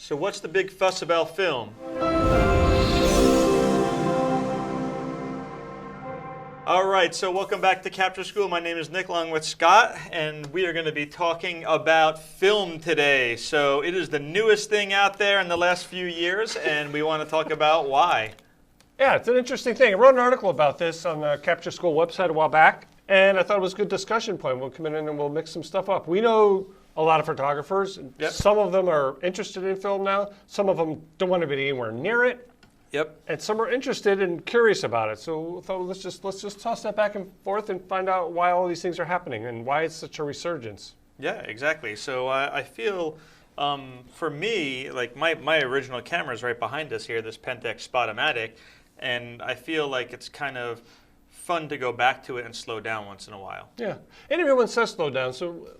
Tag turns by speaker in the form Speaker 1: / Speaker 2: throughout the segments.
Speaker 1: So what's the big fuss about film? All right, so welcome back to Capture School. My name is Nick, along with Scott, and we are going to be talking about film today. So it is the newest thing out there in the last few years, and we want to talk about why.
Speaker 2: Yeah, it's an interesting thing. I wrote an article about this on the Capture School website a while back, and I thought it was a good discussion point. We'll come in and we'll mix some stuff up. We know a lot of photographers.
Speaker 1: Yep.
Speaker 2: Some of them are interested in film now. Some of them don't want to be anywhere near it.
Speaker 1: Yep.
Speaker 2: And some are interested and curious about it. So I thought, let's just toss that back and forth and find out why all these things are happening and why it's such a resurgence.
Speaker 1: Yeah, exactly. So I feel, for me, like my original camera is right behind us here, this Pentax Spotomatic, and I feel like it's kind of fun to go back to it and slow down once in a while.
Speaker 2: Yeah, and everyone says slow down. So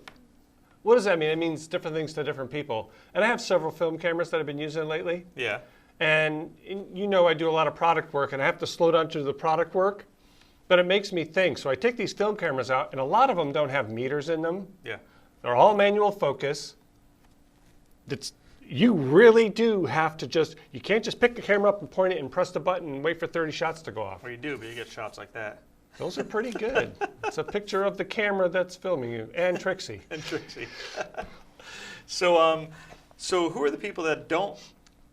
Speaker 2: what does that mean? It means different things to different people. And I have several film cameras that I've been using lately.
Speaker 1: Yeah.
Speaker 2: And you know I do a lot of product work, and I have to slow down to do the product work, but it makes me think. So I take these film cameras out, and a lot of them don't have meters in them.
Speaker 1: Yeah.
Speaker 2: They're all manual focus. You really do have to you can't just pick the camera up and point it and press the button and wait for 30 shots to go off.
Speaker 1: Well, you do, but you get shots like that.
Speaker 2: Those are pretty good. It's a picture of the camera that's filming you, and Trixie.
Speaker 1: And Trixie. So who are the people that don't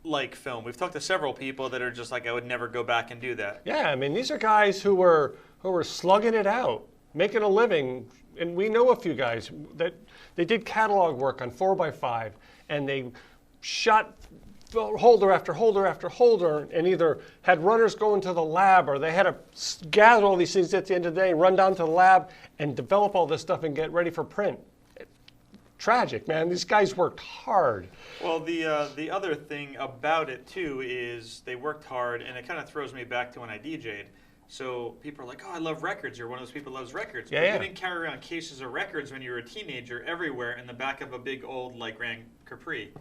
Speaker 1: like film? We've talked to several people that are just like, I would never go back and do that.
Speaker 2: Yeah, I mean, these are guys who were slugging it out, making a living, and we know a few guys that they did catalog work on 4x5, and they shot holder after holder after holder, and either had runners go into the lab, or they had to gather all these things at the end of the day, run down to the lab, and develop all this stuff and get ready for print. Tragic, man. These guys worked hard.
Speaker 1: Well, the other thing about it too is they worked hard, and it kind of throws me back to when I DJ'd. So people are like, "Oh, I love records." You're one of those people who loves records.
Speaker 2: Yeah,
Speaker 1: but
Speaker 2: yeah.
Speaker 1: You didn't carry around cases of records when you were a teenager everywhere in the back of a big old like Grand Capri.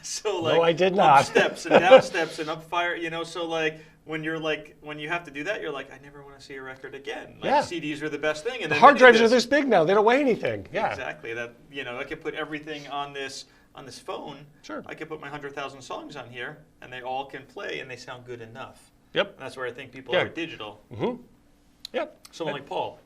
Speaker 1: So like,
Speaker 2: no, I did not.
Speaker 1: Up steps and down steps and up fire. You know, so like when you have to do that, you're like, I never want to see a record again. Like
Speaker 2: Yeah.
Speaker 1: CDs are the best thing. And
Speaker 2: The
Speaker 1: then
Speaker 2: hard drives
Speaker 1: mini
Speaker 2: are this big now. They don't weigh anything. Yeah.
Speaker 1: Exactly. That I could put everything on this phone.
Speaker 2: Sure.
Speaker 1: I could put my 100,000 songs on here, and they all can play, and they sound good enough.
Speaker 2: Yep.
Speaker 1: And that's where I think people
Speaker 2: Yeah.
Speaker 1: are digital.
Speaker 2: Mm-hmm. Yep.
Speaker 1: Someone like Paul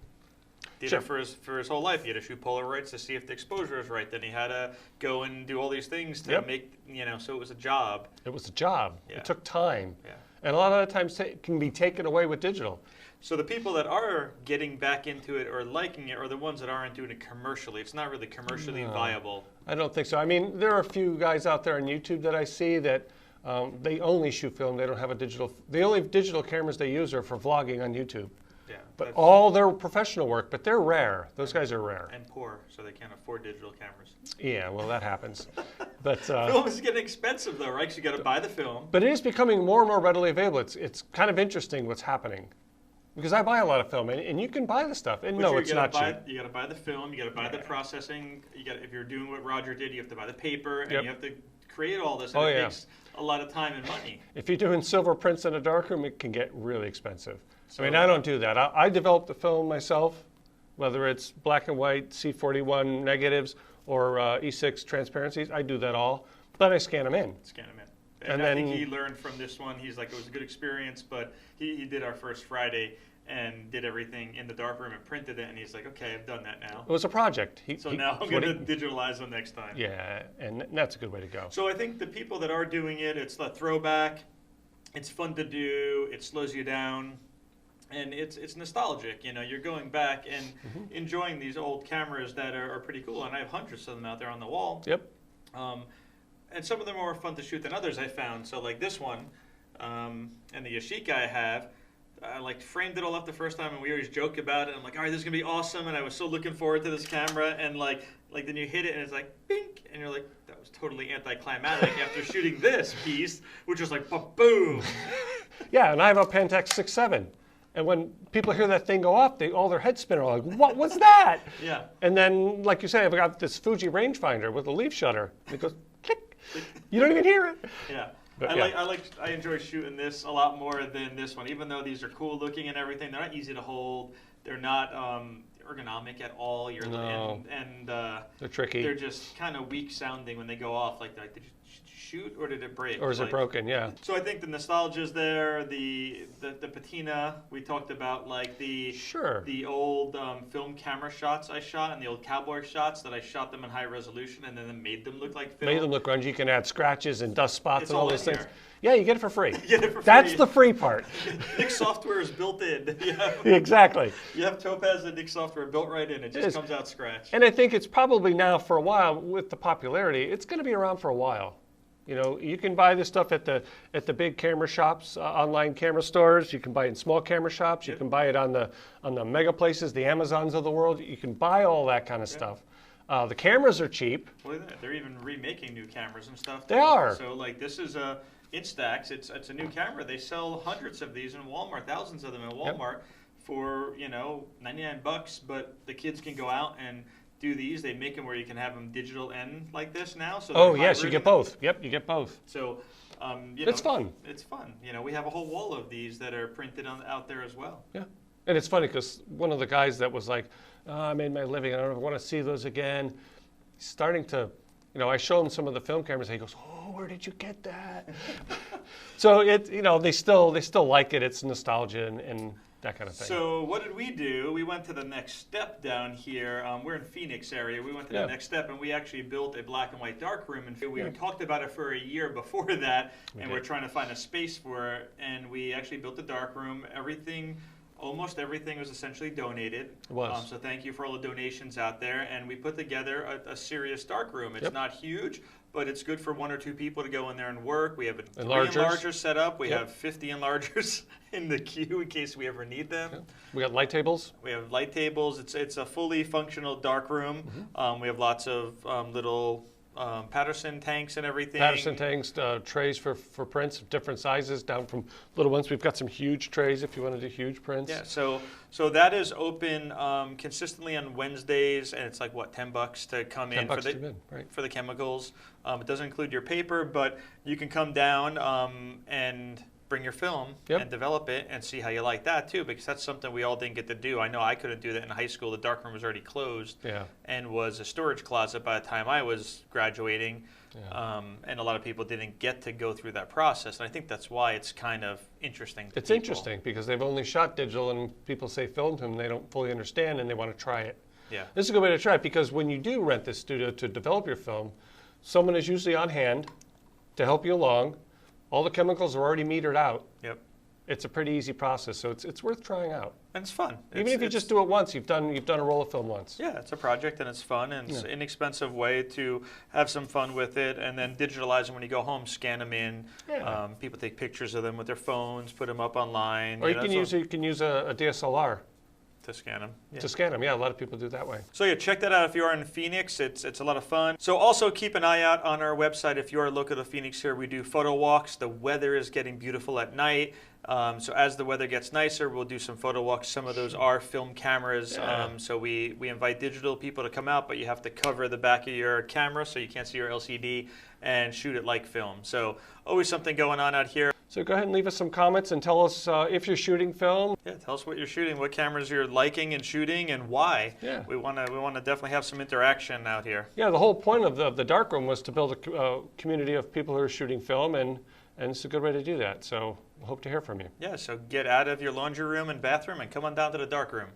Speaker 1: did
Speaker 2: Sure.
Speaker 1: it for his whole life. He had to shoot Polaroids to see if the exposure is right. Then he had to go and do all these things to
Speaker 2: Yep.
Speaker 1: make so it was a job.
Speaker 2: It was a job.
Speaker 1: Yeah.
Speaker 2: It took time.
Speaker 1: Yeah.
Speaker 2: And a lot of the times it can be taken away with digital.
Speaker 1: So the people that are getting back into it or liking it are the ones that aren't doing it commercially. It's not really commercially viable.
Speaker 2: I don't think so. I mean, there are a few guys out there on YouTube that I see that they only shoot film. They don't have a digital. The only digital cameras they use are for vlogging on YouTube.
Speaker 1: Yeah.
Speaker 2: But all their professional work, but they're rare. Those guys are rare.
Speaker 1: And poor, so they can't afford digital cameras.
Speaker 2: Yeah, well, that happens. But
Speaker 1: Film is getting expensive though, right? Because you got to buy the film.
Speaker 2: but it is becoming more and more readily available. It's kind of interesting what's happening. Because I buy a lot of film, and you can buy the stuff. And
Speaker 1: But
Speaker 2: no,
Speaker 1: you
Speaker 2: it's
Speaker 1: gotta
Speaker 2: not cheap.
Speaker 1: You got to buy the film. You got to buy the processing. If you're doing what Roger did, you have to buy the paper, and
Speaker 2: Yep.
Speaker 1: you have to create all this. And
Speaker 2: Oh,
Speaker 1: it
Speaker 2: yeah.
Speaker 1: takes a lot of time and money.
Speaker 2: If you're doing silver prints in a darkroom, it can get really expensive. I mean, I don't do that. I develop the film myself, whether it's black and white, C41 negatives, or E6 transparencies. I do that all, but I scan them in.
Speaker 1: Scan them in. And I think he learned from this one. He's like, it was a good experience, but he did our first Friday and did everything in the darkroom and printed it, and he's like, okay, I've done that now.
Speaker 2: It was a project.
Speaker 1: So now I'm going to digitalize them next time.
Speaker 2: Yeah, and that's a good way to go.
Speaker 1: So I think the people that are doing it, it's the throwback, it's fun to do, it slows you down, and it's nostalgic. You're going back and enjoying these old cameras that are pretty cool, and I have hundreds of them out there on the wall.
Speaker 2: Yep.
Speaker 1: And some of them are more fun to shoot than others, I found. So like this one, and the Yashica I have, I framed it all up the first time, and we always joke about it. I'm like, all right, this is gonna be awesome, and I was so looking forward to this camera, and like then you hit it, and it's like, bink, and you're like, that was totally anticlimactic after shooting this piece, which was like, boom.
Speaker 2: Yeah, and I have a Pentax 6.7. And when people hear that thing go off, all their heads spin. Like, what was that?
Speaker 1: Yeah.
Speaker 2: And then, like you say, I've got this Fuji rangefinder with a leaf shutter. It goes click. You don't even hear it.
Speaker 1: Yeah.
Speaker 2: But,
Speaker 1: I enjoy shooting this a lot more than this one, even though these are cool looking and everything. They're not easy to hold. They're not ergonomic at all.
Speaker 2: No.
Speaker 1: And
Speaker 2: they're tricky.
Speaker 1: They're just kind of weak sounding when they go off. Like did you shoot or did it break?
Speaker 2: Or is it broken? Yeah.
Speaker 1: So I think the nostalgia's there. The patina we talked about, like the old film camera shots I shot and the old cowboy shots that I shot them in high resolution and then made them look like film.
Speaker 2: Made them look grungy. You can add scratches and dust spots
Speaker 1: It's
Speaker 2: and all
Speaker 1: all
Speaker 2: those
Speaker 1: in
Speaker 2: things.
Speaker 1: here.
Speaker 2: Yeah, you get it for free.
Speaker 1: You get it for
Speaker 2: That's
Speaker 1: free.
Speaker 2: the free part.
Speaker 1: Nick software is built in.
Speaker 2: Exactly.
Speaker 1: You have Topaz and Nick software built right in. It just comes out scratched.
Speaker 2: And I think it's probably now for a while with the popularity, it's going to be around for a while. You know, you can buy this stuff at the big camera shops, online camera stores. You can buy it in small camera shops. You can buy it on the mega places, the Amazons of the world. You can buy all that kind of stuff. The cameras are cheap.
Speaker 1: Well, they're even remaking new cameras and stuff.
Speaker 2: They are.
Speaker 1: So like this is a Instax. It's a new camera. They sell hundreds of these in Walmart, thousands of them in Walmart for 99 bucks. But the kids can go out and do these. They make them where you can have them digital and like this now. So
Speaker 2: yes, you get both. Yep, you get both.
Speaker 1: So
Speaker 2: it's fun.
Speaker 1: It's fun. We have a whole wall of these that are printed out there as well.
Speaker 2: Yeah, and it's funny because one of the guys that was like, I made my living. I don't want to see those again. He's starting to, I show him some of the film cameras. And he goes, "Oh, where did you get that?" So they still like it. It's nostalgia and that kind of thing.
Speaker 1: So what did we do? We went to the next step down here. We're in Phoenix area. We went to the next step, and we actually built a black and white darkroom. And we talked about it for a year before that, and we're trying to find a space for it. And we actually built a darkroom. Almost everything was essentially donated.
Speaker 2: It was.
Speaker 1: So thank you for all the donations out there. And we put together a serious darkroom. It's not huge, but it's good for 1 or 2 people to go in there and work. We have 3 enlargers set up. We have 50 enlargers in the queue in case we ever need them.
Speaker 2: We got light tables.
Speaker 1: We have light tables. It's a fully functional darkroom. We have lots of little Patterson tanks and everything.
Speaker 2: Patterson tanks, trays for prints of different sizes, down from little ones. We've got some huge trays if you want to do huge prints.
Speaker 1: Yeah, so that is open consistently on Wednesdays, and it's like what, $10 to come in for the chemicals. It doesn't include your paper, but you can come down and bring your film and develop it and see how you like that too, because that's something we all didn't get to do. I know I couldn't do that in high school. The darkroom was already closed and was a storage closet by the time I was graduating. And a lot of people didn't get to go through that process. And I think that's why it's kind of interesting to people.
Speaker 2: Interesting because they've only shot digital and people say film to them, they don't fully understand and they want to try it.
Speaker 1: Yeah.
Speaker 2: This is a good way to try it because when you do rent this studio to develop your film, someone is usually on hand to help you along. All the chemicals are already metered out.
Speaker 1: Yep.
Speaker 2: It's a pretty easy process, so it's worth trying out.
Speaker 1: And it's fun.
Speaker 2: Even if you just do it once, you've done a roll of film once.
Speaker 1: Yeah, it's a project and it's fun and it's an inexpensive way to have some fun with it and then digitalize them when you go home, scan them in. Yeah. People take pictures of them with their phones, put them up online.
Speaker 2: Or you can use a DSLR.
Speaker 1: To scan them. Yeah.
Speaker 2: To scan them, yeah, a lot of people do that way.
Speaker 1: So yeah, check that out if you are in Phoenix. It's a lot of fun. So also keep an eye out on our website if you are local to Phoenix here. We do photo walks. The weather is getting beautiful at night. So as the weather gets nicer, we'll do some photo walks. Some of those are film cameras. Yeah. So we invite digital people to come out, but you have to cover the back of your camera so you can't see your LCD and shoot it like film. So always something going on out here.
Speaker 2: So go ahead and leave us some comments and tell us if you're shooting film.
Speaker 1: Yeah, tell us what you're shooting, what cameras you're liking and shooting, and why. Yeah. We want to definitely have some interaction out here.
Speaker 2: Yeah, the whole point of the darkroom was to build a community of people who are shooting film, and it's a good way to do that. So we'll hope to hear from you.
Speaker 1: Yeah, so get out of your laundry room and bathroom and come on down to the darkroom.